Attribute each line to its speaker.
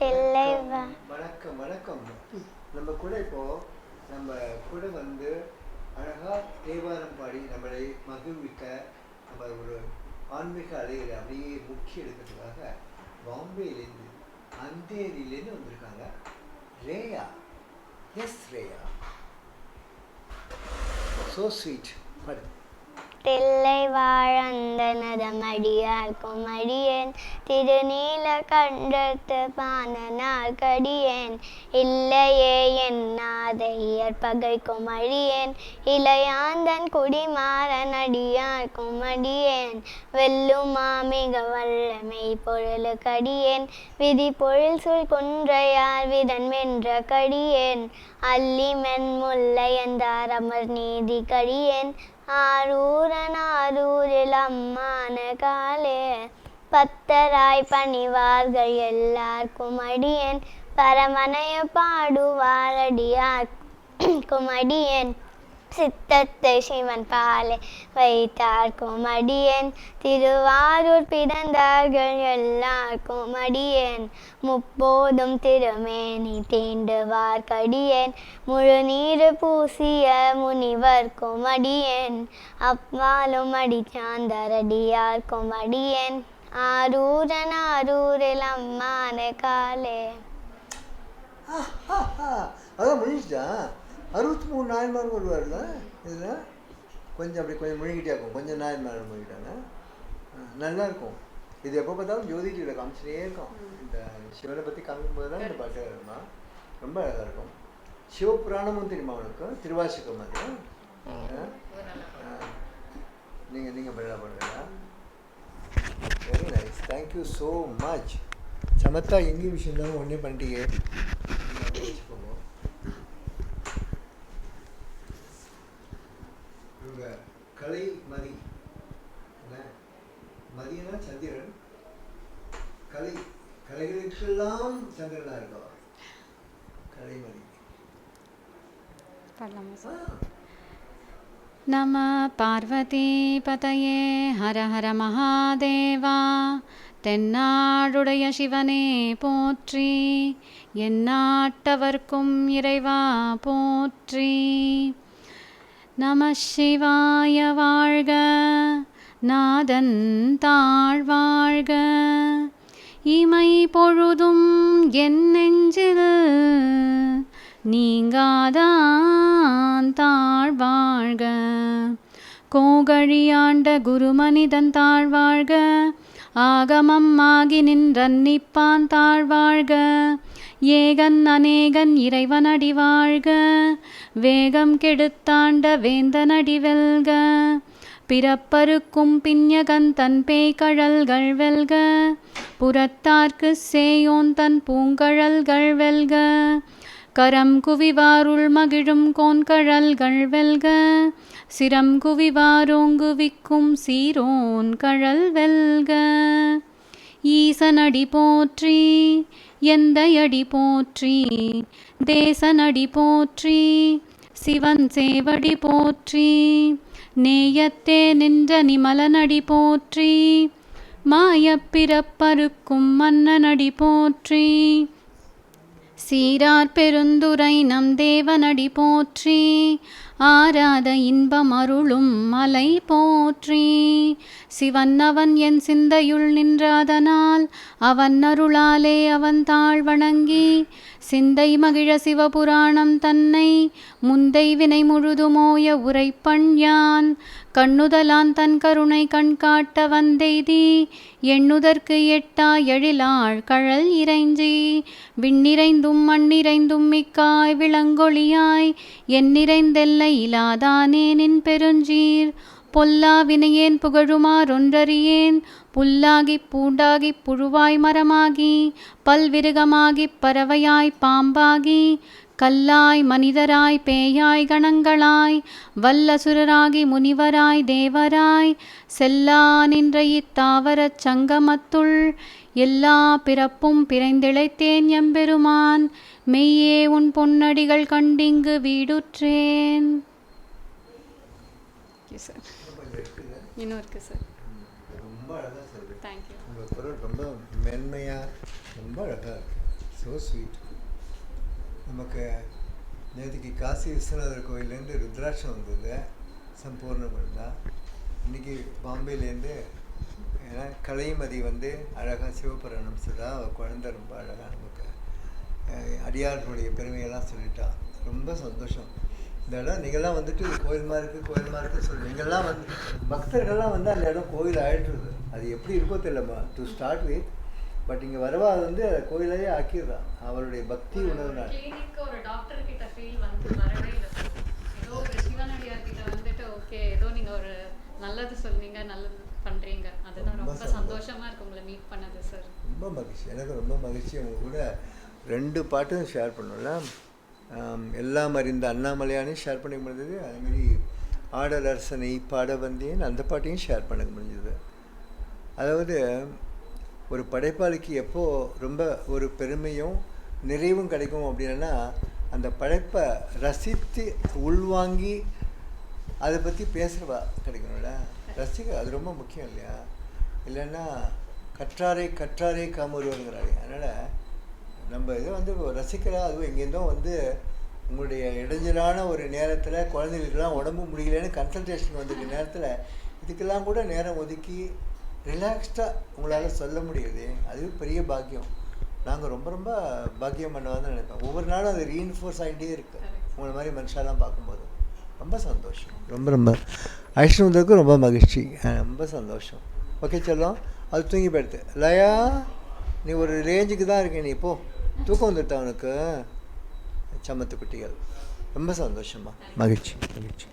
Speaker 1: வணக்கம் வணக்கம். நம்ம கூட இப்போ நம்ம கூட வந்து அழகா தேவாரம் பாடி நம்மளை மகிழ்விக்க நம்ம ஒரு ஆன்மீக அலையில் அப்படியே முக்கிய எடுக்கிறதுக்காக பாம்பேலேருந்து அந்தேரியிலேருந்து வந்திருக்காங்க Reya. Yes Reya, so sweet. But
Speaker 2: Thillai வாழந்தனதமடியார்க்கும் அடியேன் திருநீல கண்டத்து பானனார் கடியேன் இல்லையே என்னாதையர் பகைக்கும் அடியேன் இளையாந்தன் குடிமாறன் அடியார்க்கும் அடியேன் வெல்லுமா மிக வல்லமை பொருளுக்கடியேன் விதி பொருள் சொல் குன்றையார் விதன் வென்ற கடியேன் அல்லி மென்முல்லையந்தார் அமர் நீதி கடியேன் ஆரூரில் அம்மான காலே பத்தராய் பணிவார்கள் எல்லாருக்கும் அடியேன் பரமனைய பாடுவார் அடியார்க்கும் அடியேன் சித்தத்தை சிவன் பாலை வைத்தார்க்கும் அடியேன் திருவாரூர் பிறந்தார்கள் எல்லாருக்கும் அடியேன் முப்போதும் திருமேனி தீண்டுவார் கடியேன் முழு நீர் பூசிய முனிவர்க்கும் அடியேன் அப்பாலும் அடி சாந்தரடியார்க்கும் அடியேன் ஆரூரில் அம்மான காலே.
Speaker 1: அதான் முடிஞ்சிட்டா. 63 நாயன்மார்கள் வருவார்ல இதில். கொஞ்சம் அப்படி கொஞ்சம் முழுகிட்டே இருக்கும். கொஞ்சம் நாயன்மார்கள் முழுகிட்டாங்க. நல்லாயிருக்கும். இது எப்போ பார்த்தாலும் ஜோதி டிவியில் காமிச்சிட்டே இருக்கும். இந்த சிவனை பற்றி காமிக்கும்போது தான் இந்த பாட்டு வருமா. ரொம்ப அழகாக இருக்கும். சிவபுராணமும் தெரியுமா அவனுக்கு? திருவாசிக்கம் அது. நீங்கள் பண்ண பண்ணுறீங்களா? Very nice, thank you so much. சமத்தா எங்கேயும் விஷயம் தான் ஒன்றே பண்ணிட்டீங்க. கலை மதி, மதியனா சந்திரன். கலைகளுக்கெல்லாம் சந்திரனா இருக்கா கலைமதி.
Speaker 3: நம பார்வதி பதயே ஹர ஹர மகாதேவா. தென்னாடுடைய சிவனே போற்றி, எந்நாட்டவர்க்கும் இறைவா போற்றி. நம சிவாய வாழ்க, நாதன் தாழ்வாழ்க. இமை பொழுதும் என் நெஞ்சில் நீங்காதான் தாழ்வாழ்க. கோகழியாண்ட குருமனிதன் தாழ்வாழ்க, ஆகமம் ஆகி நின்றன்னிப்பான் தாழ்வாழ்க. ஏகன் அநேகன் இறைவனடி வாழ்க, வேகம் கெடுத்தாண்ட வேந்தனடி வெல்க. பிறப்பருக்கும் பிஞகன் தன் பேய்கழல்கள் வெல்க, புறத்தார்க்கு சேயோன் தன் பூங்கழல்கள் வெல்க. கரம் குவிவாருள் மகிழும் கோன்கழல்கள் வெல்க, சிரம் குவிவாரோங்குவிக்கும் சீரோன் கழல் வெல்க. ஈசனடி போற்றி, எந்தையடி போற்றி, தேசனடி போற்றி, சிவன் சேவடி போற்றி. நேயத்தே நின்ற நிமலனடி போற்றி, மாயப்பிறப்பருக்கும் மன்னனடி போற்றி. சீரார் பெருந்துரை நம் தேவனடி போற்றி, ஆராத இன்பம் அருளும் மலை போற்றி. சிவன் அவன் என் சிந்தையுள் நின்றாதனால், அவன் அருளாலே அவன் தாழ் வணங்கி, சிந்தை மகிழ சிவபுராணம் தன்னை முந்தை வினை முழுதுமோய உரைப்பண் யான். கண்ணுதலான் தன் கருணை கண் காட்ட வந்தெய்தி, எண்ணுதற்கு எட்டா எழிலாள் கழல் இறைஞ்சி. விண்ணிறைந்தும் மண்ணிறைந்தும் மிக்காய் விளங்கொழியாய், எண்ணிறைந்தெல்லை இலாதானே நின் பெருஞ்சீர். பொல்லா வினையேன் புகழுமாறொன்றறியேன், புல்லாகிப் பூண்டாகிப் புழுவாய் மரமாகி, பல்விருகமாகிப் பறவையாய் பாம்பாகி, கல்லாய் மனிதராய் பேயாய் கணங்களாய், வல்லசுரராகி முனிவராய் தேவராய், செல்லா நின்ற இத்தாவரச் சங்கமத்துள் எல்லா பிறப்பும் பிறந்திழைத்தேன் எம்பெருமான். மெய்யே உன் பொன்னடிகள் கண்டிங்கு வீடுற்றேன். இன்னும் இருக்கு சார்.
Speaker 1: ரொம்ப அழகாக சொல்லுங்கள்.
Speaker 3: தேங்க்யூ.
Speaker 1: உங்கள் குரல் ரொம்ப மென்மையாக ரொம்ப அழகாக இருக்குது. So sweet. நமக்கு நேற்றுக்கு காசி விஸ்வநாதர் கோயிலேருந்து ருத்ராட்சம் வந்தது, சம்பூர்ணம் இருந்தால். இன்றைக்கி பாம்பேலேருந்து ஏன்னா கலைமதி வந்து அழகாக சிவபுராணம் சொல்கிறா. அவள் குழந்தை ரொம்ப அழகாக நமக்கு அடியார்களுடைய பெருமையெல்லாம் சொல்லிட்டா. ரொம்ப சந்தோஷம். இந்த இடம் நீங்கள்லாம் வந்துட்டு இது கோயில்மா இருக்குது கோயில்மா இருக்குன்னு சொல்லி நீங்கள்லாம் வந்து பக்தர்கள்லாம் வந்து அந்த இடம் கோயில் ஆகிடுறது. அது எப்படி இருக்கோ தெரியலம்மா டு ஸ்டார்ட் வித். பட் இங்கே வரவா அது வந்து கோயிலையே ஆக்கிடுறான் அவருடைய பக்தி உணர்வுனால.
Speaker 3: ஒரு டாக்டர் கிட்ட ஃபீல் வந்து வரவே இல்லை சார். ஏதோ ஒரு சிவனடியார் கிட்ட வந்துட்டு ஓகே ஏதோ நீங்கள் ஒரு நல்லது சொன்னீங்க, நல்லது பண்ணுறீங்க, அதுதான் ரொம்ப சந்தோஷமாக இருக்கு உங்களை மீட் பண்ணது சார்.
Speaker 1: ரொம்ப மகிழ்ச்சி, எனக்கு ரொம்ப மகிழ்ச்சி. அவங்க கூட 2 பாட்டும் ஷேர் பண்ணோம்ல. எல்லாம் அறிந்த அண்ணாமலையானையும் ஷேர் பண்ணிக்க முடிஞ்சது, அதுமாரி ஆடல் அரசனை பாட வந்தேன் அந்த பாட்டையும் ஷேர் பண்ண முடிஞ்சது. அதாவது ஒரு படைப்பாளிக்கு எப்போ ரொம்ப ஒரு பெருமையும் நிறைவும் கிடைக்கும் அப்படின்னா அந்த படைப்பை ரசித்து உள்வாங்கி அதை பற்றி பேசுகிறவா கிடைக்கணும்ல. ரசிக்க அது ரொம்ப முக்கியம் இல்லையா? இல்லைன்னா கற்றாரை கற்றாரை காமருவங்கிறாங்க. அதனால் நம்ம இதை வந்து ரசிக்கிறா. அதுவும் எங்கேருந்தோ வந்து உங்களுடைய இடைஞ்சலான ஒரு நேரத்தில் குழந்தைகளுக்கெல்லாம் உடம்பு முடியலன்னு கன்சல்டேஷன் வந்திருக்க நேரத்தில் இதுக்கெல்லாம் கூட நேரம் ஒதுக்கி ரிலாக்ஸ்டாக உங்களால் சொல்ல முடியுது. அது பெரிய பாக்கியம். நாங்கள் ரொம்ப ரொம்ப பாக்கியம் பண்ணவான்னு தான் நினைப்பேன். ஒவ்வொரு நாளும் அது ரீஇன்ஃபோர்ஸ் ஆகிட்டே இருக்குது உங்களை மாதிரி மனுஷாலாம் பார்க்கும்போது. ரொம்ப சந்தோஷம். ரொம்ப ரொம்ப ஐஷ்ணு வந்ததுக்கு ரொம்ப மகிழ்ச்சி. ரொம்ப சந்தோஷம். ஓகே செல்லம், அது தூங்கி போயிடுது. லயா நீ ஒரு ரேஞ்சுக்கு தான் இருக்க, நீ இப்போ தூக்கம் வந்துட்டா உனக்கு. சமத்து குட்டிகள். ரொம்ப சந்தோஷமா, மகிழ்ச்சி மகிழ்ச்சி.